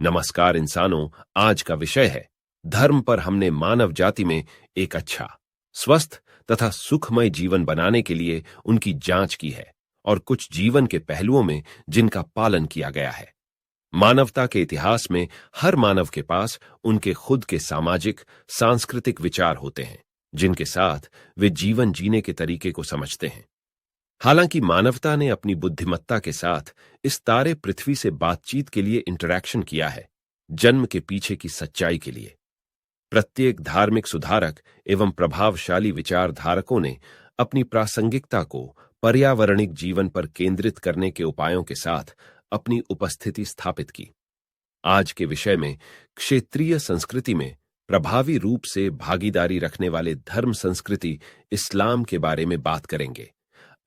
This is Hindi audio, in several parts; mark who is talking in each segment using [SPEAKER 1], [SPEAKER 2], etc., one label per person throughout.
[SPEAKER 1] नमस्कार इंसानों। आज का विषय है धर्म पर हमने मानव जाति में एक अच्छा, स्वस्थ तथा सुखमय जीवन बनाने के लिए उनकी जांच की है और कुछ जीवन के पहलुओं में जिनका पालन किया गया है। मानवता के इतिहास में हर मानव के पास उनके खुद के सामाजिक, सांस्कृतिक विचार होते हैं जिनके साथ वे जीवन जीने के तरीके को समझते हैं। हालांकि मानवता ने अपनी बुद्धिमत्ता के साथ इस तारे पृथ्वी से बातचीत के लिए इंटरैक्शन किया है, जन्म के पीछे की सच्चाई के लिए। प्रत्येक धार्मिक सुधारक एवं प्रभावशाली विचारधारकों ने अपनी प्रासंगिकता को पर्यावरणिक जीवन पर केंद्रित करने के उपायों के साथ अपनी उपस्थिति स्थापित की। आज के विषय में क्षेत्रीय संस्कृति में प्रभावी रूप से भागीदारी रखने वाले धर्म संस्कृति इस्लाम के बारे में बात करेंगे।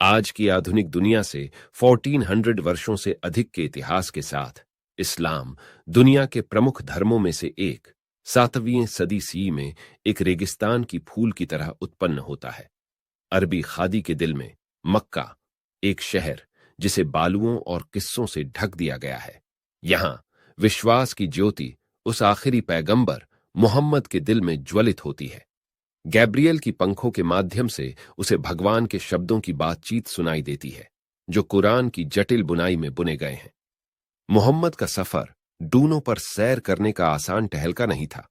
[SPEAKER 1] आज की आधुनिक दुनिया से 1400 वर्षों से अधिक के इतिहास के साथ इस्लाम दुनिया के प्रमुख धर्मों में से एक 7वीं सदी सी में एक रेगिस्तान की फूल की तरह उत्पन्न होता है। अरबी खादी के दिल में मक्का, एक शहर जिसे बालुओं और किस्सों से ढक दिया गया है। यहां विश्वास की ज्योति उस आखिरी पैगंबर मोहम्मद के दिल में ज्वलित होती है। गैब्रियल की पंखों के माध्यम से उसे भगवान के शब्दों की बातचीत सुनाई देती है जो कुरान की जटिल बुनाई में बुने गए हैं। मोहम्मद का सफर डूनों पर सैर करने का आसान टहलका नहीं था।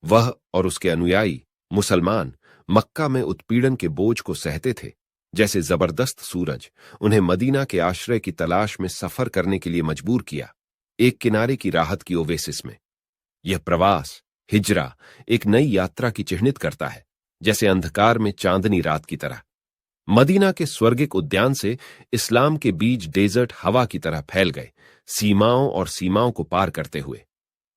[SPEAKER 1] वह और उसके अनुयायी मुसलमान मक्का में उत्पीड़न के बोझ को सहते थे, जैसे जबरदस्त सूरज उन्हें मदीना के आश्रय की तलाश में सफर करने के लिए मजबूर किया, एक किनारे की राहत की ओवेसिस में। यह प्रवास, हिजरा, एक नई यात्रा की चिह्नित करता है, जैसे अंधकार में चांदनी रात की तरह। मदीना के स्वर्गिक उद्यान से इस्लाम के बीज डेजर्ट हवा की तरह फैल गए, सीमाओं और सीमाओं को पार करते हुए।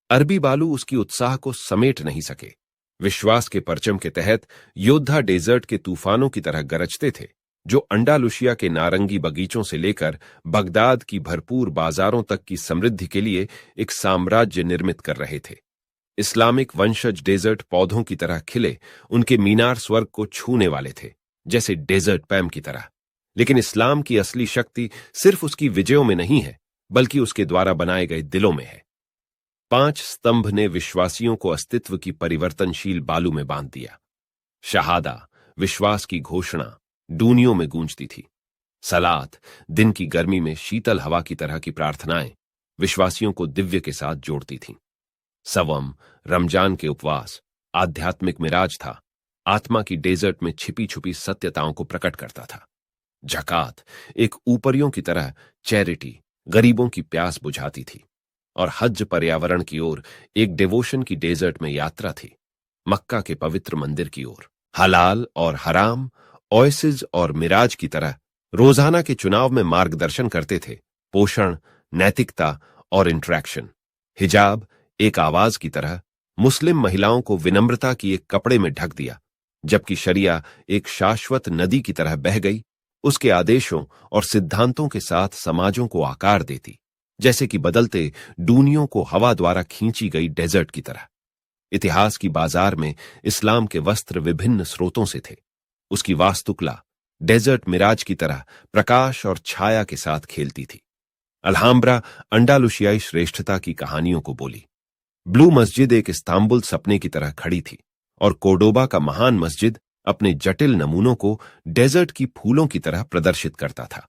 [SPEAKER 1] अरबी बालू उसकी उत्साह को समेट नहीं सके। विश्वास के परचम के तहत योद्धा डेजर्ट के तूफानों की तरह गरजते थे, जो अंडालुशिया के नारंगी बगीचों से लेकर बगदाद की भरपूर बाजारों तक की समृद्धि के लिए एक साम्राज्य निर्मित कर रहे थे। इस्लामिक वंशज डेजर्ट पौधों की तरह खिले, उनके मीनार स्वर्ग को छूने वाले थे, जैसे डेजर्ट पैम की तरह। लेकिन इस्लाम की असली शक्ति सिर्फ उसकी विजयों में नहीं है, बल्कि उसके द्वारा बनाए गए दिलों में है। 5 स्तंभ ने विश्वासियों को अस्तित्व की परिवर्तनशील बालू में बांध दिया। शहादा, विश्वास की घोषणा, डूनियों में गूंजती थी। सलात, दिन की गर्मी में शीतल हवा की तरह की प्रार्थनाएं विश्वासियों को दिव्य के साथ जोड़ती थीं। सवम, रमजान के उपवास, आध्यात्मिक मिराज था, आत्मा की डेजर्ट में छिपी छुपी सत्यताओं को प्रकट करता था। जकात, एक ऊपरियों की तरह चैरिटी, गरीबों की प्यास बुझाती थी। और हज, पर्यावरण की ओर एक डिवोशन की डेजर्ट में यात्रा थी, मक्का के पवित्र मंदिर की ओर। हलाल और हराम, ओएसिस और मिराज की तरह रोजाना के चुनाव में मार्गदर्शन करते थे, पोषण, नैतिकता और इंटरैक्शन। हिजाब, एक आवाज की तरह मुस्लिम महिलाओं को विनम्रता की एक कपड़े में ढक दिया, जबकि शरिया एक शाश्वत नदी की तरह बह गई, उसके आदेशों और सिद्धांतों के साथ समाजों को आकार देती, जैसे कि बदलते डूनियों को हवा द्वारा खींची गई डेजर्ट की तरह। इतिहास की बाजार में इस्लाम के वस्त्र विभिन्न स्रोतों से थे। उसकी वास्तुकला डेजर्ट मिराज की तरह प्रकाश और छाया के साथ खेलती थी। अल्हाम्ब्रा अंडालुशियाई श्रेष्ठता की कहानियों को बोली। ब्लू मस्जिद एक इस्तांबुल सपने की तरह खड़ी थी, और कोर्डोबा का महान मस्जिद अपने जटिल नमूनों को डेजर्ट की फूलों की तरह प्रदर्शित करता था।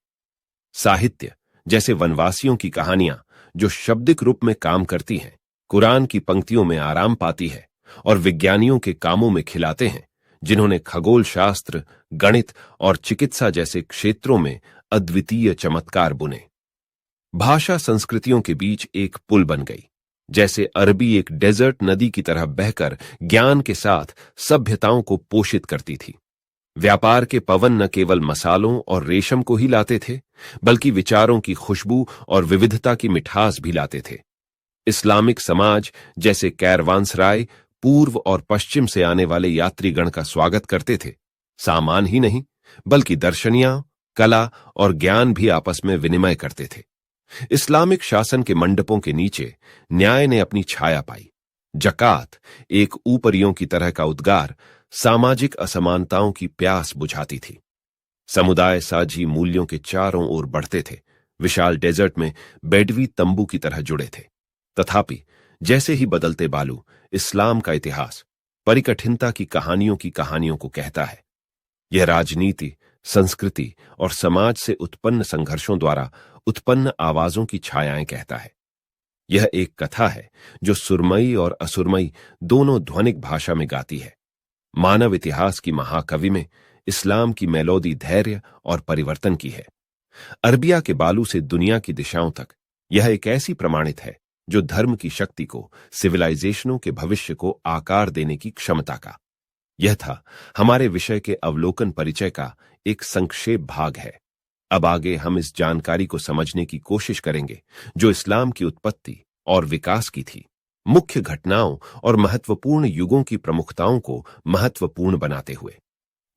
[SPEAKER 1] साहित्य, जैसे वनवासियों की कहानियां जो शब्दिक रूप में काम करती हैं, कुरान की पंक्तियों में आराम पाती है, और विज्ञानियों के कामों में खिलाते हैं जिन्होंने खगोल शास्त्र, गणित और चिकित्सा जैसे क्षेत्रों में अद्वितीय चमत्कार बुने। भाषा संस्कृतियों के बीच एक पुल बन गई, जैसे अरबी एक डेजर्ट नदी की तरह बहकर ज्ञान के साथ सभ्यताओं को पोषित करती थी। व्यापार के पवन न केवल मसालों और रेशम को ही लाते थे, बल्कि विचारों की खुशबू और विविधता की मिठास भी लाते थे। इस्लामिक समाज, जैसे कैरवानसराय, पूर्व और पश्चिम से आने वाले यात्रीगण का स्वागत करते थे। सामान ही नहीं, बल्कि दर्शनियां, कला और ज्ञान भी आपस में विनिमय करते थे। इस्लामिक शासन के मंडपों के नीचे न्याय ने अपनी छाया पाई। जकात, एक ऊपरियों की तरह का उद्गार, सामाजिक असमानताओं की प्यास बुझाती थी। समुदाय साझी मूल्यों के चारों ओर बढ़ते थे, विशाल डेजर्ट में बेडवी तंबू की तरह जुड़े थे। तथापि जैसे ही बदलते बालू, इस्लाम का इतिहास परिकठिनता की कहानियों को कहता है। यह राजनीति, संस्कृति और समाज से उत्पन्न संघर्षों द्वारा उत्पन्न आवाजों की छायाएं कहता है। यह एक कथा है जो सुरमई और असुरमई दोनों ध्वनिक भाषा में गाती है। मानव इतिहास की महाकवि में इस्लाम की मेलोडी धैर्य और परिवर्तन की है। अरबिया के बालू से दुनिया की दिशाओं तक यह एक ऐसी प्रमाणित है जो धर्म की शक्ति को, सिविलाइजेशनों के भविष्य को आकार देने की क्षमता का। यह था हमारे विषय के अवलोकन परिचय का एक संक्षेप भाग है। अब आगे हम इस जानकारी को समझने की कोशिश करेंगे जो इस्लाम की उत्पत्ति और विकास की थी, मुख्य घटनाओं और महत्वपूर्ण युगों की प्रमुखताओं को महत्वपूर्ण बनाते हुए।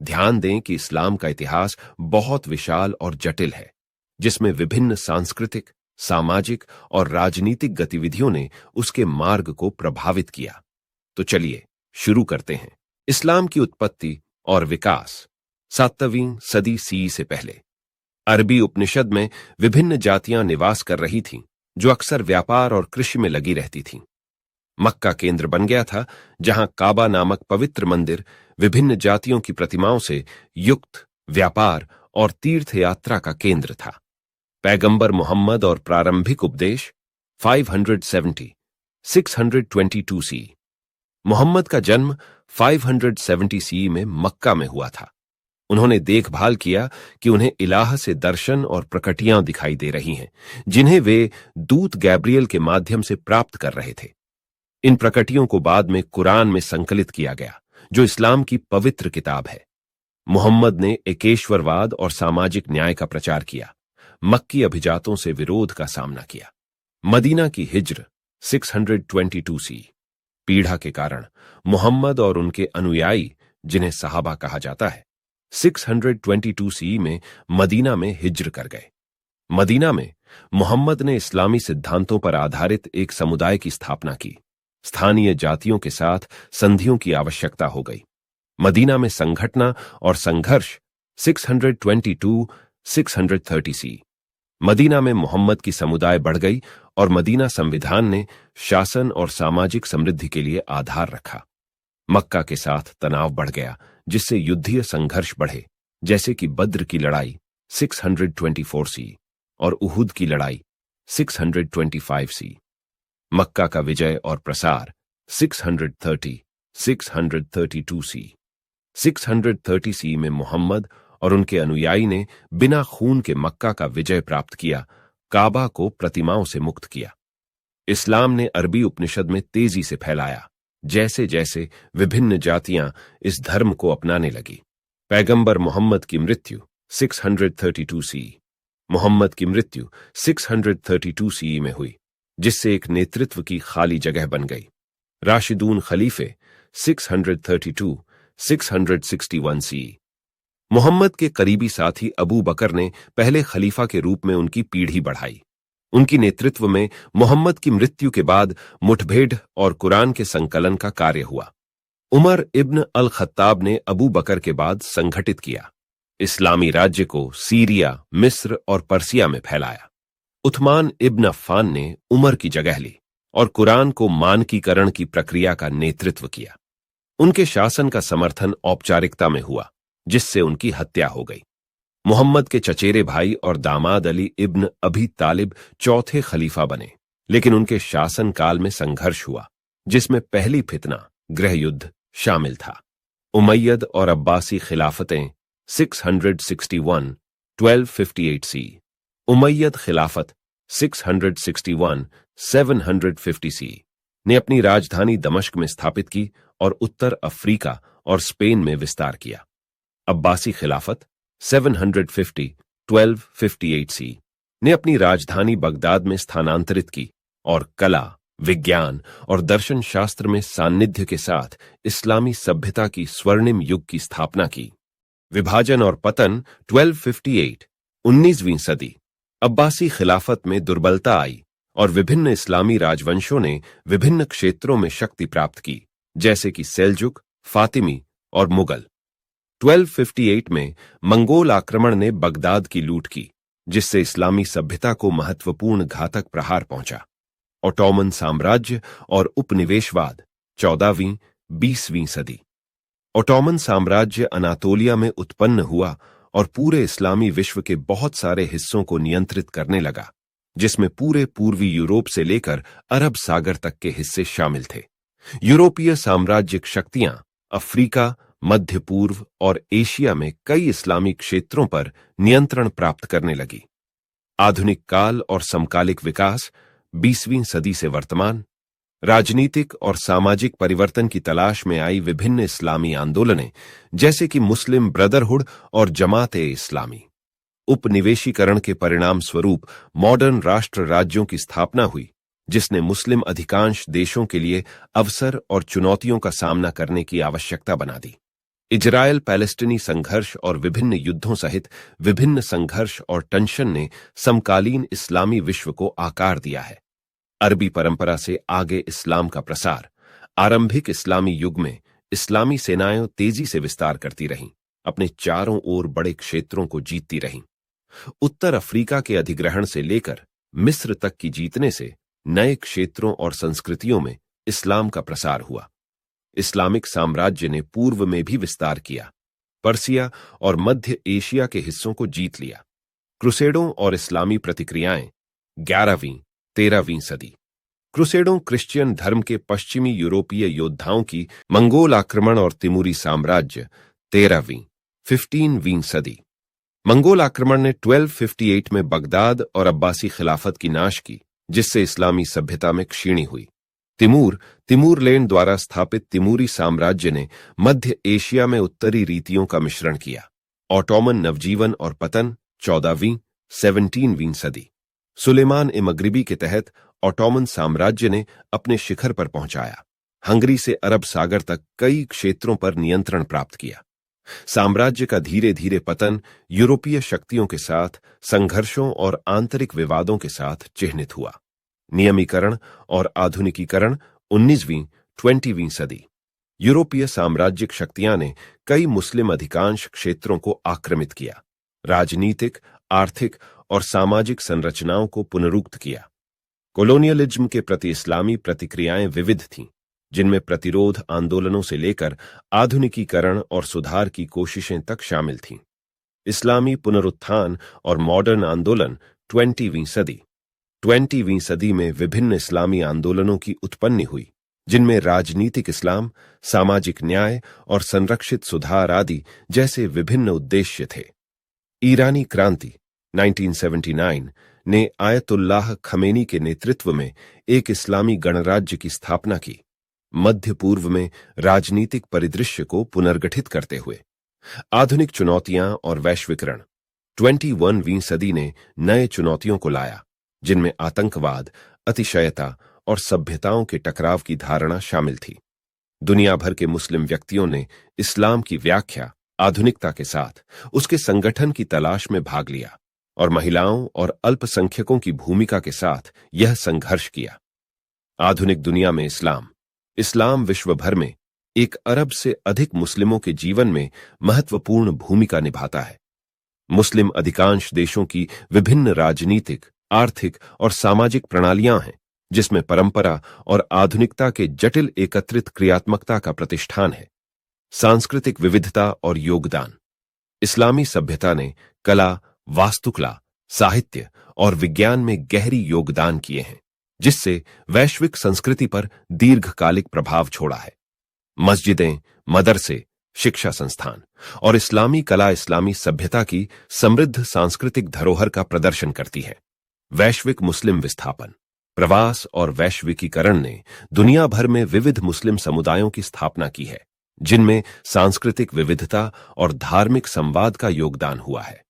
[SPEAKER 1] ध्यान दें कि इस्लाम का इतिहास बहुत विशाल और जटिल है, जिसमें विभिन्न सांस्कृतिक, सामाजिक और राजनीतिक गतिविधियों ने उसके मार्ग को प्रभावित किया। तो चलिए शुरू करते हैं। इस्लाम की उत्पत्ति और विकास 7वीं सदी सी से पहले अरबी उपनिषद में विभिन्न जातियां निवास कर रही थीं, जो अक्सर व्यापार और कृषि में लगी रहती थीं। मक्का केंद्र बन गया था, जहां काबा नामक पवित्र मंदिर विभिन्न जातियों की प्रतिमाओं से युक्त व्यापार और तीर्थ यात्रा का केंद्र था। पैगंबर मोहम्मद और प्रारंभिक उपदेश 570 622 सी। मोहम्मद का जन्म 570 सी में मक्का में हुआ था। उन्होंने देखभाल किया कि उन्हें इलाह से दर्शन और प्रकटियां दिखाई दे रही हैं, जिन्हें वे दूत गैब्रियल के माध्यम से प्राप्त कर रहे थे। इन प्रकटियों को बाद में कुरान में संकलित किया गया, जो इस्लाम की पवित्र किताब है। मोहम्मद ने एकेश्वरवाद और सामाजिक न्याय का प्रचार किया, मक्की अभिजातों से विरोध का सामना किया। मदीना की हिज्र 622 सी। पीढ़ा के कारण मोहम्मद और उनके अनुयायी, जिन्हें सहाबा कहा जाता है, 622 सी में मदीना में हिज्र कर गए। मदीना में मोहम्मद ने इस्लामी सिद्धांतों पर आधारित एक समुदाय की स्थापना की। स्थानीय जातियों के साथ संधियों की आवश्यकता हो गई। मदीना में संघटना और संघर्ष 622-630 सी। मदीना में मोहम्मद की समुदाय बढ़ गई और मदीना संविधान ने शासन और सामाजिक समृद्धि के लिए आधार रखा। मक्का के साथ तनाव बढ़ गया, जिससे युद्धीय संघर्ष बढ़े, जैसे कि बद्र की लड़ाई 624 सी और उहुद की लड़ाई 625 सी। मक्का का विजय और प्रसार 632 सी। 630 सी में मोहम्मद और उनके अनुयायी ने बिना खून के मक्का का विजय प्राप्त किया, काबा को प्रतिमाओं से मुक्त किया। इस्लाम ने अरबी उपनिषद में तेजी से फैलाया, जैसे जैसे विभिन्न जातियां इस धर्म को अपनाने लगी। पैगंबर मोहम्मद की मृत्यु 632 सी। मोहम्मद की मृत्यु 632 सी में हुई, जिससे एक नेतृत्व की खाली जगह बन गई। राशिदून खलीफे 632-661 सी। मोहम्मद के करीबी साथी अबू बकर ने पहले खलीफा के रूप में उनकी पीढ़ी बढ़ाई। उनकी नेतृत्व में मोहम्मद की मृत्यु के बाद मुठभेड़ और कुरान के संकलन का कार्य हुआ। उमर इब्न अल खत्ताब ने अबू बकर के बाद संगठित किया, इस्लामी राज्य को सीरिया, मिस्र और पर्सिया में फैलाया। उथमान इब्न अफ़्फ़ान ने उमर की जगह ली और कुरान को मानकीकरण की प्रक्रिया का नेतृत्व किया। उनके शासन का समर्थन औपचारिकता में हुआ, जिससे उनकी हत्या हो गई। मोहम्मद के चचेरे भाई और दामाद अली इब्न अबी तालिब चौथे खलीफा बने, लेकिन उनके शासन काल में संघर्ष हुआ, जिसमें पहली फितना गृह युद्ध शामिल था। उमैयद और अब्बासी खिलाफतें 661-1258 सी। उमैयद खिलाफत 661-750 सी ने अपनी राजधानी दमश्क में स्थापित की और उत्तर अफ्रीका और स्पेन में विस्तार किया। अब्बासी खिलाफत 750-1258 सी ने अपनी राजधानी बगदाद में स्थानांतरित की और कला, विज्ञान और दर्शन शास्त्र में सान्निध्य के साथ इस्लामी सभ्यता की स्वर्णिम युग की स्थापना की। विभाजन और पतन 1258 19वीं सदी। अब्बासी खिलाफत में दुर्बलता आई और विभिन्न इस्लामी राजवंशों ने विभिन्न क्षेत्रों में शक्ति प्राप्त की, जैसे कि सेल्जुक, फातिमी और मुगल। 1258 में मंगोल आक्रमण ने बगदाद की लूट की, जिससे इस्लामी सभ्यता को महत्वपूर्ण घातक प्रहार पहुंचा। ओटोमन साम्राज्य और उपनिवेशवाद 14वीं 20वीं सदी। ओटोमन साम्राज्य अनातोलिया में उत्पन्न हुआ और पूरे इस्लामी विश्व के बहुत सारे हिस्सों को नियंत्रित करने लगा, जिसमें पूरे पूर्वी यूरोप से लेकर अरब सागर तक के हिस्से शामिल थे। यूरोपीय साम्राज्यिक शक्तियां अफ्रीका, मध्य पूर्व और एशिया में कई इस्लामी क्षेत्रों पर नियंत्रण प्राप्त करने लगी। आधुनिक काल और समकालिक विकास 20वीं सदी से वर्तमान। राजनीतिक और सामाजिक परिवर्तन की तलाश में आई विभिन्न इस्लामी आंदोलनें, जैसे कि मुस्लिम ब्रदरहुड और जमात-ए इस्लामी। उपनिवेशीकरण के परिणाम स्वरूप मॉडर्न राष्ट्र राज्यों की स्थापना हुई, जिसने मुस्लिम अधिकांश देशों के लिए अवसर और चुनौतियों का सामना करने की आवश्यकता बना दी। इजरायल पैलेस्टीनी संघर्ष और विभिन्न युद्धों सहित विभिन्न संघर्ष और टेंशन ने समकालीन इस्लामी विश्व को आकार दिया है। अरबी परंपरा से आगे इस्लाम का प्रसार। आरंभिक इस्लामी युग में इस्लामी सेनाएं तेजी से विस्तार करती रहीं, अपने चारों ओर बड़े क्षेत्रों को जीतती रहीं। उत्तर अफ्रीका के अधिग्रहण से लेकर मिस्र तक की जीतने से नए क्षेत्रों और संस्कृतियों में इस्लाम का प्रसार हुआ। इस्लामिक साम्राज्य ने पूर्व में भी विस्तार किया, पर्सिया और मध्य एशिया के हिस्सों को जीत लिया। क्रुसेडों और इस्लामी प्रतिक्रियाएं 11वीं 13वीं सदी। क्रुसेडों क्रिश्चियन धर्म के पश्चिमी यूरोपीय योद्धाओं की मंगोल आक्रमण और तिमूरी साम्राज्य 13वीं 15वीं सदी। मंगोल आक्रमण ने 1258 में बगदाद और अब्बासी खिलाफत की नाश की, जिससे इस्लामी सभ्यता में क्षीणी हुई। तिमूरलैंड द्वारा स्थापित तिमूरी साम्राज्य ने मध्य एशिया में उत्तरी रीतियों का मिश्रण किया। ओटोमन नवजीवन और पतन 14वीं 17वीं सदी। सुलेमान ए मगरिबी के तहत ओटोमन साम्राज्य ने अपने शिखर पर पहुंचाया। हंगरी से अरब सागर तक कई क्षेत्रों पर नियंत्रण प्राप्त किया। साम्राज्य का धीरे धीरे पतन यूरोपीय शक्तियों के साथ संघर्षों और आंतरिक विवादों के साथ चिह्नित हुआ। नियमीकरण और आधुनिकीकरण 19वीं 20वीं सदी। यूरोपीय साम्राज्यिक शक्तियां ने कई मुस्लिम अधिकांश क्षेत्रों को आक्रमित किया, राजनीतिक, आर्थिक और सामाजिक संरचनाओं को पुनरुक्त किया। कोलोनियलिज्म के प्रति इस्लामी प्रतिक्रियाएं विविध थीं, जिनमें प्रतिरोध आंदोलनों से लेकर आधुनिकीकरण और सुधार की कोशिशें तक शामिल थीं। इस्लामी पुनरुत्थान और मॉडर्न आंदोलन 20वीं सदी। 20वीं सदी में विभिन्न इस्लामी आंदोलनों की उत्पत्ति हुई, जिनमें राजनीतिक इस्लाम, सामाजिक न्याय और संरक्षित सुधार आदि जैसे विभिन्न उद्देश्य थे। ईरानी क्रांति 1979 ने आयतुल्लाह खमेनी के नेतृत्व में एक इस्लामी गणराज्य की स्थापना की, मध्य पूर्व में राजनीतिक परिदृश्य को पुनर्गठित करते हुए। आधुनिक चुनौतियां और वैश्वीकरण 21वीं सदी ने नए चुनौतियों को लाया, जिनमें आतंकवाद, अतिशयता और सभ्यताओं के टकराव की धारणा शामिल थी। दुनिया भर के मुस्लिम व्यक्तियों ने इस्लाम की व्याख्या आधुनिकता के साथ उसके संगठन की तलाश में भाग लिया और महिलाओं और अल्पसंख्यकों की भूमिका के साथ यह संघर्ष किया। आधुनिक दुनिया में इस्लाम विश्व भर में 1 अरब से अधिक मुस्लिमों के जीवन में महत्वपूर्ण भूमिका निभाता है। मुस्लिम अधिकांश देशों की विभिन्न राजनीतिक, आर्थिक और सामाजिक प्रणालियां हैं, जिसमें परंपरा और आधुनिकता के जटिल एकत्रित क्रियात्मकता का प्रतिष्ठान है। सांस्कृतिक विविधता और योगदान। इस्लामी सभ्यता ने कला, वास्तुकला, साहित्य और विज्ञान में गहरी योगदान किए हैं, जिससे वैश्विक संस्कृति पर दीर्घकालिक प्रभाव छोड़ा है। मस्जिदें, मदरसे, शिक्षा संस्थान और इस्लामी कला इस्लामी सभ्यता की समृद्ध सांस्कृतिक धरोहर का प्रदर्शन करती है। वैश्विक मुस्लिम विस्थापन, प्रवास और वैश्विकीकरण ने दुनिया भर में विविध मुस्लिम समुदायों की स्थापना की है, जिनमें सांस्कृतिक विविधता और धार्मिक संवाद का योगदान हुआ है।